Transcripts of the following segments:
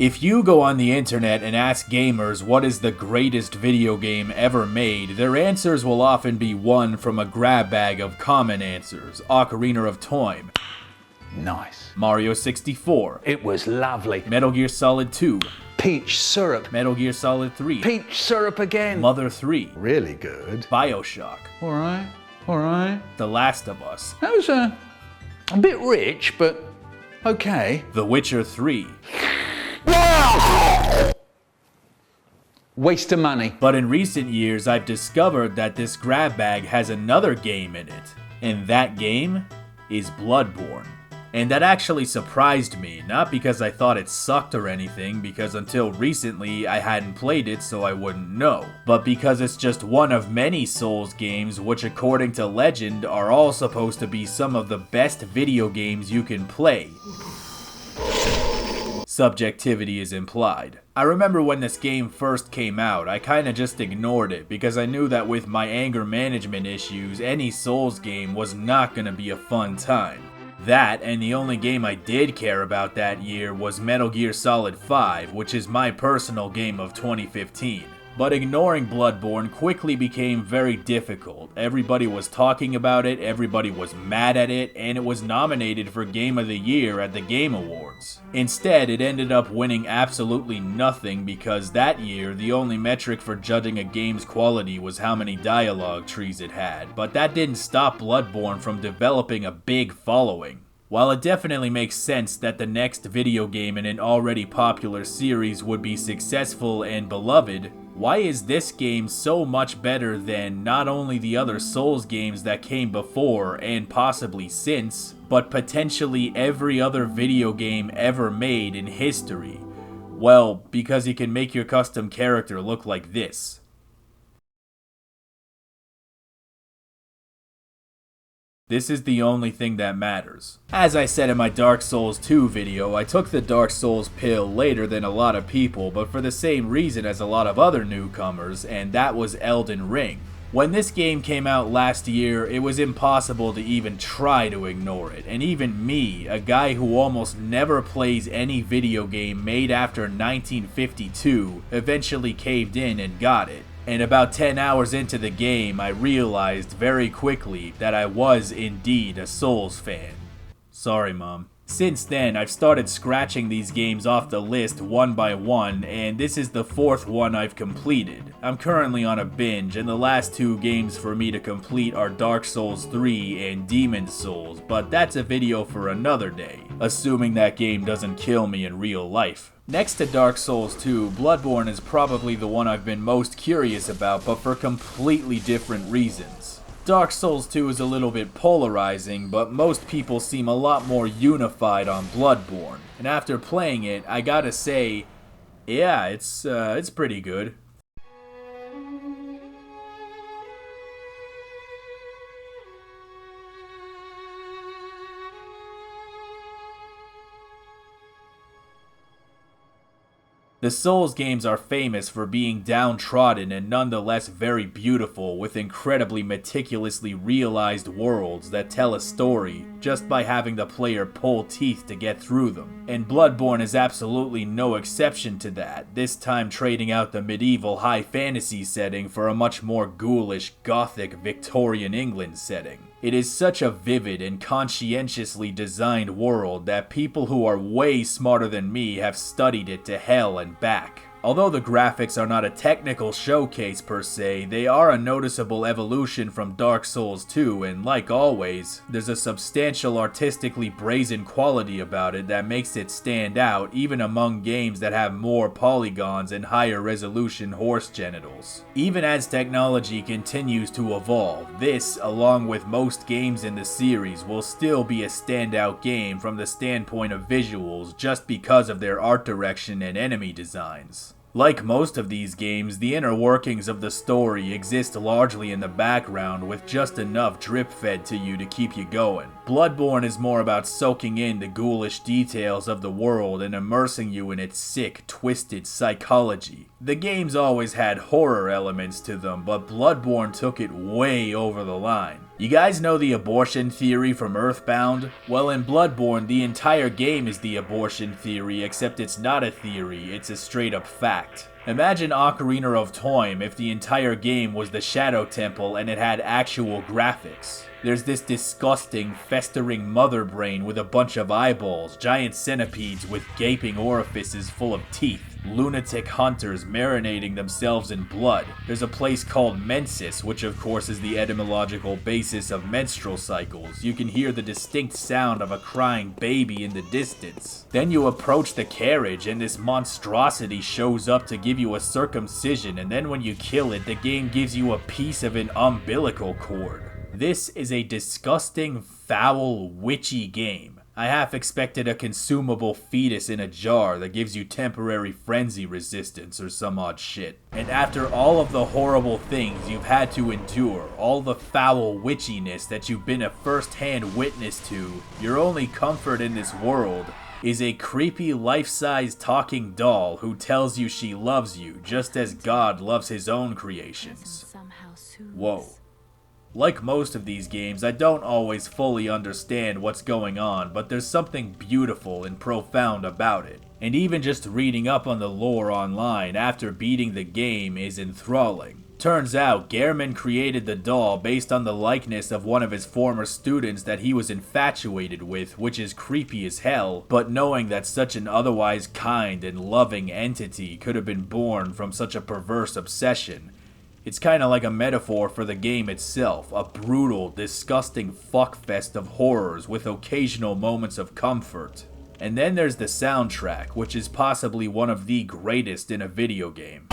If you go on the internet and ask gamers what is the greatest video game ever made, their answers will often be one from a grab bag of common answers. Ocarina of Time. Nice. Mario 64. It was lovely. Metal Gear Solid 2. Peach syrup. Metal Gear Solid 3. Peach syrup again. Mother 3. Really good. BioShock. Alright, alright. The Last of Us. That was a bit rich, but okay. The Witcher 3. Waste of money. But in recent years, I've discovered that this grab bag has another game in it. And that game is Bloodborne. And that actually surprised me, not because I thought it sucked or anything, because until recently I hadn't played it so I wouldn't know, but because it's just one of many Souls games which according to legend are all supposed to be some of the best video games you can play. Subjectivity is implied. I remember when this game first came out, I kinda just ignored it because I knew that with my anger management issues, any Souls game was not gonna be a fun time. That, and the only game I did care about that year was Metal Gear Solid 5, which is my personal game of 2015. But ignoring Bloodborne quickly became very difficult. Everybody was talking about it, everybody was mad at it, and it was nominated for Game of the Year at the Game Awards. Instead, it ended up winning absolutely nothing because that year, the only metric for judging a game's quality was how many dialogue trees it had, but that didn't stop Bloodborne from developing a big following. While it definitely makes sense that the next video game in an already popular series would be successful and beloved, why is this game so much better than not only the other Souls games that came before and possibly since, but potentially every other video game ever made in history? Well, because you can make your custom character look like this. This is the only thing that matters. As I said in my Dark Souls 2 video, I took the Dark Souls pill later than a lot of people, but for the same reason as a lot of other newcomers, and that was Elden Ring. When this game came out last year, it was impossible to even try to ignore it, and even me, a guy who almost never plays any video game made after 1952, eventually caved in and got it. And about 10 hours into the game, I realized very quickly that I was indeed a Souls fan. Sorry, Mom. Since then, I've started scratching these games off the list one by one, and this is the 4th one I've completed. I'm currently on a binge, and the last 2 games for me to complete are Dark Souls 3 and Demon's Souls, but that's a video for another day, assuming that game doesn't kill me in real life. Next to Dark Souls 2, Bloodborne is probably the one I've been most curious about, but for completely different reasons. Dark Souls 2 is a little bit polarizing, but most people seem a lot more unified on Bloodborne. And after playing it, I gotta say, yeah, it's pretty good. The Souls games are famous for being downtrodden and nonetheless very beautiful, with incredibly meticulously realized worlds that tell a story just by having the player pull teeth to get through them. And Bloodborne is absolutely no exception to that, this time trading out the medieval high fantasy setting for a much more ghoulish, gothic Victorian England setting. It is such a vivid and conscientiously designed world that people who are way smarter than me have studied it to hell and back. Although the graphics are not a technical showcase per se, they are a noticeable evolution from Dark Souls 2, and like always, there's a substantial artistically brazen quality about it that makes it stand out even among games that have more polygons and higher resolution horse genitals. Even as technology continues to evolve, this, along with most games in the series, will still be a standout game from the standpoint of visuals just because of their art direction and enemy designs. Like most of these games, the inner workings of the story exist largely in the background with just enough drip-fed to you to keep you going. Bloodborne is more about soaking in the ghoulish details of the world and immersing you in its sick, twisted psychology. The games always had horror elements to them, but Bloodborne took it way over the line. You guys know the abortion theory from Earthbound? Well, in Bloodborne, the entire game is the abortion theory, except it's not a theory, it's a straight up fact. Imagine Ocarina of Time if the entire game was the Shadow Temple and it had actual graphics. There's this disgusting, festering mother brain with a bunch of eyeballs, giant centipedes with gaping orifices full of teeth, lunatic hunters marinating themselves in blood. There's a place called Mensis, which of course is the etymological basis of menstrual cycles. You can hear the distinct sound of a crying baby in the distance. Then you approach the carriage and this monstrosity shows up to give you a circumcision, and then when you kill it, the game gives you a piece of an umbilical cord. This is a disgusting, foul, witchy game. I half expected a consumable fetus in a jar that gives you temporary frenzy resistance or some odd shit. And after all of the horrible things you've had to endure, all the foul witchiness that you've been a first-hand witness to, your only comfort in this world is a creepy life-size talking doll who tells you she loves you just as God loves his own creations. Whoa. Like most of these games, I don't always fully understand what's going on, but there's something beautiful and profound about it. And even just reading up on the lore online after beating the game is enthralling. Turns out, Gehrman created the doll based on the likeness of one of his former students that he was infatuated with, which is creepy as hell, but knowing that such an otherwise kind and loving entity could have been born from such a perverse obsession, it's kinda like a metaphor for the game itself, a brutal, disgusting fuckfest of horrors with occasional moments of comfort. And then there's the soundtrack, which is possibly one of the greatest in a video game.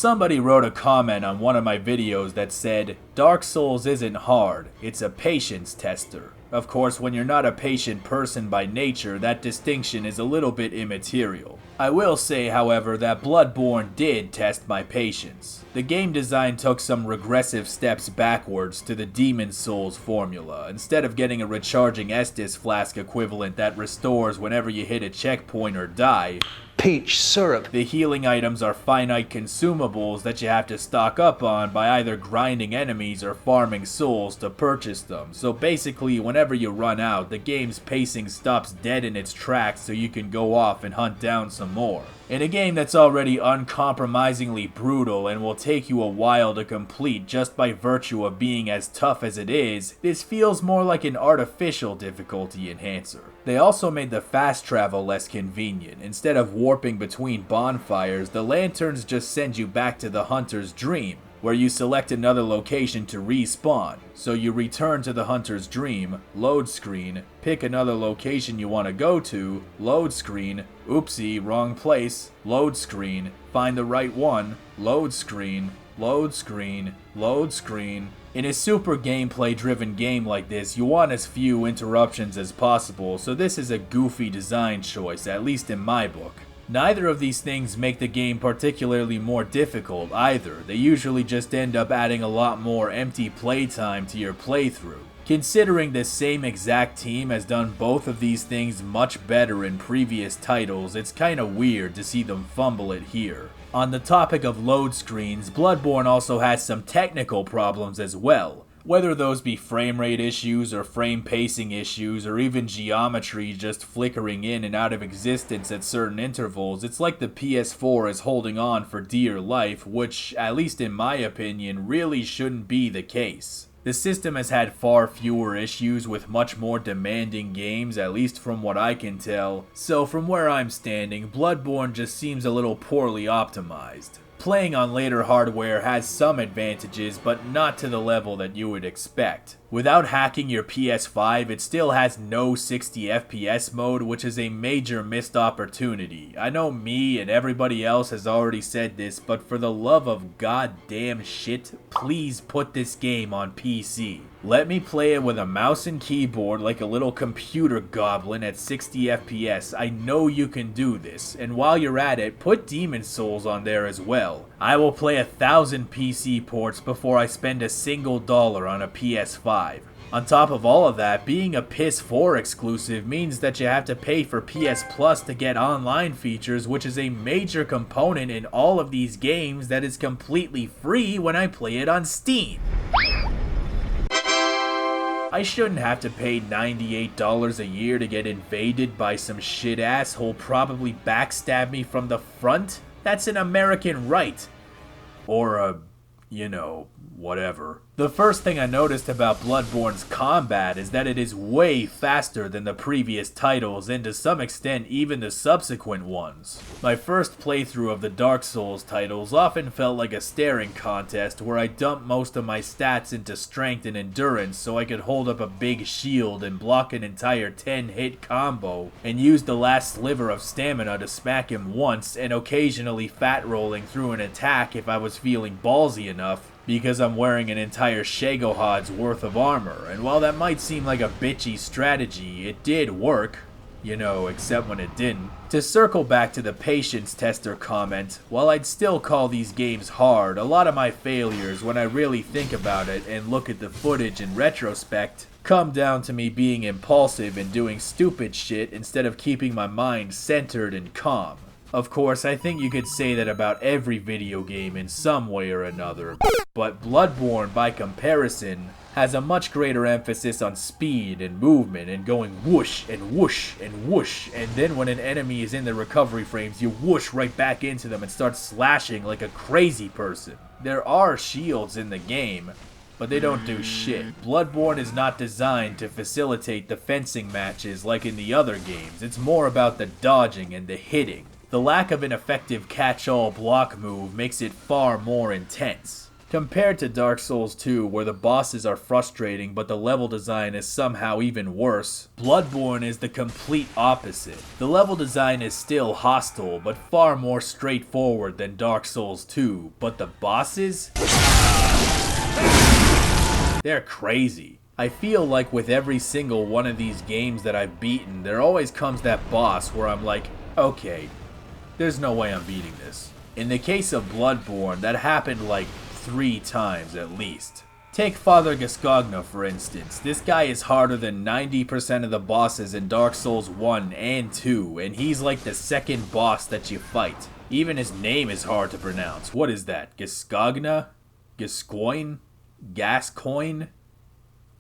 Somebody wrote a comment on one of my videos that said, Dark Souls isn't hard, it's a patience tester. Of course, when you're not a patient person by nature, that distinction is a little bit immaterial. I will say, however, that Bloodborne did test my patience. The game design took some regressive steps backwards to the Demon Souls formula. Instead of getting a recharging Estus flask equivalent that restores whenever you hit a checkpoint or die, Peach syrup. the healing items are finite consumables that you have to stock up on by either grinding enemies or farming souls to purchase them. So basically, whenever you run out, the game's pacing stops dead in its tracks so you can go off and hunt down some more. In a game that's already uncompromisingly brutal and will take you a while to complete just by virtue of being as tough as it is, this feels more like an artificial difficulty enhancer. They also made the fast travel less convenient. Instead of warping between bonfires, the lanterns just send you back to the hunter's dream, where you select another location to respawn. So you return to the hunter's dream, load screen, pick another location you want to go to, load screen, oopsie, wrong place, load screen, find the right one, load screen, load screen, load screen. In a super gameplay driven game like this, you want as few interruptions as possible, so this is a goofy design choice, at least in my book. Neither of these things make the game particularly more difficult either. They usually just end up adding a lot more empty playtime to your playthrough. Considering the same exact team has done both of these things much better in previous titles, it's kinda weird to see them fumble it here. On the topic of load screens, Bloodborne also has some technical problems as well. Whether those be frame rate issues or frame pacing issues or even geometry just flickering in and out of existence at certain intervals, it's like the PS4 is holding on for dear life, which, at least in my opinion, really shouldn't be the case. The system has had far fewer issues with much more demanding games, at least from what I can tell, so from where I'm standing, Bloodborne just seems a little poorly optimized. Playing on later hardware has some advantages, but not to the level that you would expect. Without hacking your PS5, it still has no 60 FPS mode, which is a major missed opportunity. I know me and everybody else has already said this, but for the love of goddamn shit, please put this game on PC. Let me play it with a mouse and keyboard like a little computer goblin at 60 FPS. I know you can do this, and while you're at it, put Demon Souls on there as well. I will play 1,000 PC ports before I spend a single dollar on a PS5. On top of all of that, being a PS4 exclusive means that you have to pay for PS Plus to get online features, which is a major component in all of these games that is completely free when I play it on Steam. I shouldn't have to pay $98 a year to get invaded by some shit ass who'll probably backstab me from the front. That's an American right. Or whatever. The first thing I noticed about Bloodborne's combat is that it is way faster than the previous titles, and to some extent even the subsequent ones. My first playthrough of the Dark Souls titles often felt like a staring contest where I dumped most of my stats into strength and endurance so I could hold up a big shield and block an entire 10-hit combo, and use the last sliver of stamina to smack him once, and occasionally fat rolling through an attack if I was feeling ballsy enough, because I'm wearing an entire Shagohod's worth of armor, and while that might seem like a bitchy strategy, it did work. Except when it didn't. To circle back to the patience tester comment, while I'd still call these games hard, a lot of my failures, when I really think about it and look at the footage in retrospect, come down to me being impulsive and doing stupid shit instead of keeping my mind centered and calm. Of course, I think you could say that about every video game in some way or another, but Bloodborne, by comparison, has a much greater emphasis on speed and movement and going whoosh and whoosh and whoosh, and then when an enemy is in the recovery frames, you whoosh right back into them and start slashing like a crazy person. There are shields in the game, but they don't do shit. Bloodborne is not designed to facilitate the fencing matches like in the other games. It's more about the dodging and the hitting. The lack of an effective catch-all block move makes it far more intense. Compared to Dark Souls 2, where the bosses are frustrating but the level design is somehow even worse, Bloodborne is the complete opposite. The level design is still hostile, but far more straightforward than Dark Souls 2, but the bosses? They're crazy. I feel like with every single one of these games that I've beaten, there always comes that boss where I'm like, okay, there's no way I'm beating this. In the case of Bloodborne, that happened like 3 times at least. Take Father Gascogna for instance. This guy is harder than 90% of the bosses in Dark Souls 1 and 2, and he's like the second boss that you fight. Even his name is hard to pronounce. What is that? Gascogna? Gascoigne? Gascoigne?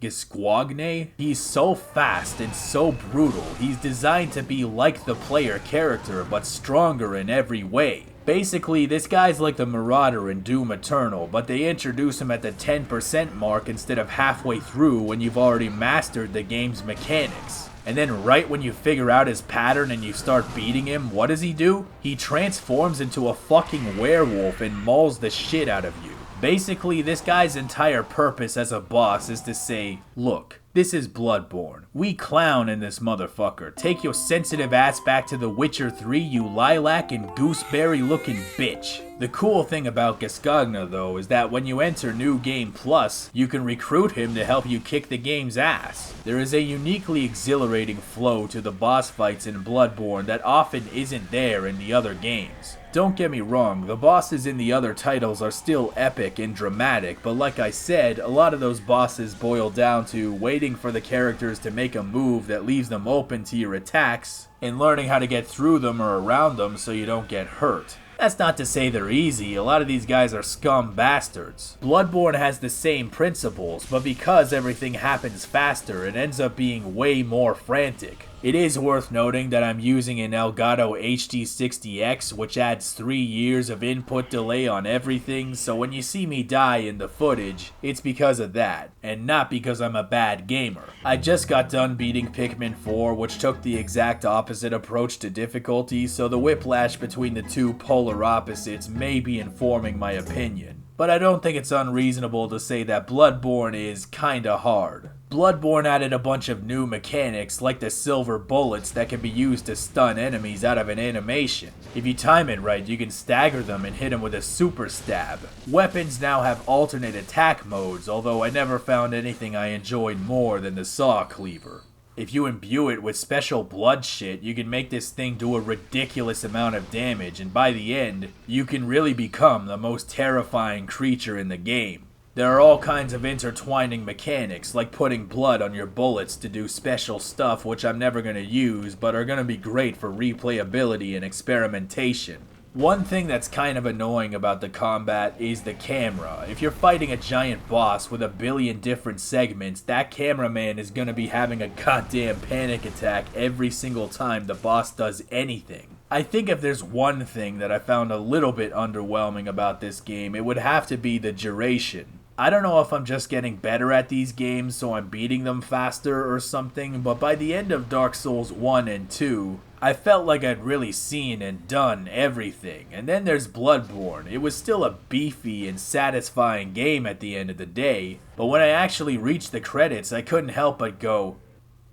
Gascoigne? He's so fast and so brutal. He's designed to be like the player character, but stronger in every way. Basically, this guy's like the Marauder in Doom Eternal, but they introduce him at the 10% mark instead of halfway through when you've already mastered the game's mechanics. And then right when you figure out his pattern and you start beating him, what does he do? He transforms into a fucking werewolf and mauls the shit out of you. Basically, this guy's entire purpose as a boss is to say, look, this is Bloodborne. We clown in this motherfucker. Take your sensitive ass back to The Witcher 3, you lilac and gooseberry looking bitch. The cool thing about Gascogna though is that when you enter New Game Plus, you can recruit him to help you kick the game's ass. There is a uniquely exhilarating flow to the boss fights in Bloodborne that often isn't there in the other games. Don't get me wrong, the bosses in the other titles are still epic and dramatic, but like I said, a lot of those bosses boil down to waiting for the characters to make a move that leaves them open to your attacks, and learning how to get through them or around them so you don't get hurt. That's not to say they're easy, a lot of these guys are scum bastards. Bloodborne has the same principles, but because everything happens faster, it ends up being way more frantic. It is worth noting that I'm using an Elgato HD60X, which adds 3 years of input delay on everything, so when you see me die in the footage, it's because of that, and not because I'm a bad gamer. I just got done beating Pikmin 4, which took the exact opposite approach to difficulty, so the whiplash between the two polar opposites may be informing my opinion. but I don't think it's unreasonable to say that Bloodborne is kinda hard. Bloodborne added a bunch of new mechanics like the silver bullets that can be used to stun enemies out of an animation. If you time it right, you can stagger them and hit them with a super stab. Weapons now have alternate attack modes, although I never found anything I enjoyed more than the saw cleaver. If you imbue it with special blood shit, you can make this thing do a ridiculous amount of damage, and by the end, you can really become the most terrifying creature in the game. There are all kinds of intertwining mechanics, like putting blood on your bullets to do special stuff which I'm never going to use, but are going to be great for replayability and experimentation. One thing that's kind of annoying about the combat is the camera. If you're fighting a giant boss with a billion different segments, that cameraman is going to be having a goddamn panic attack every single time the boss does anything. I think if there's one thing that I found a little bit underwhelming about this game, it would have to be the duration. I don't know if I'm just getting better at these games so I'm beating them faster or something, but by the end of Dark Souls 1 and 2, I felt like I'd really seen and done everything. And then there's Bloodborne. It was still a beefy and satisfying game at the end of the day, but when I actually reached the credits, I couldn't help but go,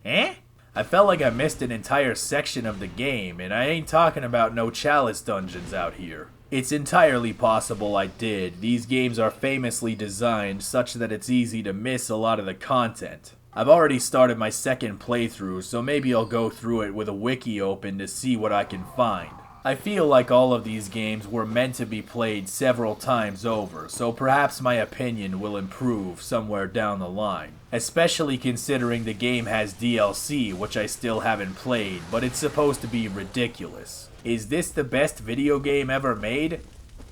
eh? I felt like I missed an entire section of the game, and I ain't talking about no chalice dungeons out here. It's entirely possible I did. These games are famously designed such that it's easy to miss a lot of the content. I've already started my second playthrough, so maybe I'll go through it with a wiki open to see what I can find. I feel like all of these games were meant to be played several times over, so perhaps my opinion will improve somewhere down the line. Especially considering the game has DLC, which I still haven't played, but it's supposed to be ridiculous. Is this the best video game ever made?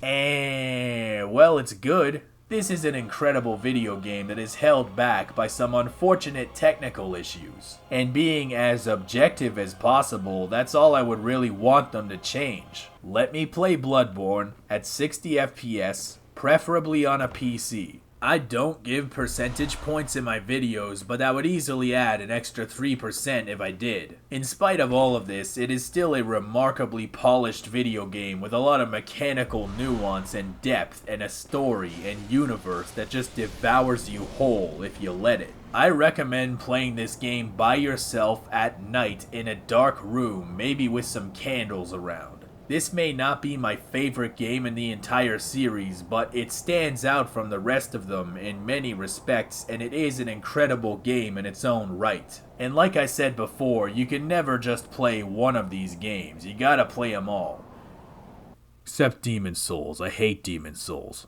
Well, it's good. This is an incredible video game that is held back by some unfortunate technical issues. And being as objective as possible, that's all I would really want them to change. Let me play Bloodborne at 60 FPS, preferably on a PC. I don't give percentage points in my videos, but that would easily add an extra 3% if I did. In spite of all of this, it is still a remarkably polished video game with a lot of mechanical nuance and depth and a story and universe that just devours you whole if you let it. I recommend playing this game by yourself at night in a dark room, maybe with some candles around. This may not be my favorite game in the entire series, but it stands out from the rest of them in many respects, and it is an incredible game in its own right. And like I said before, you can never just play one of these games, you gotta play them all. Except Demon Souls, I hate Demon Souls.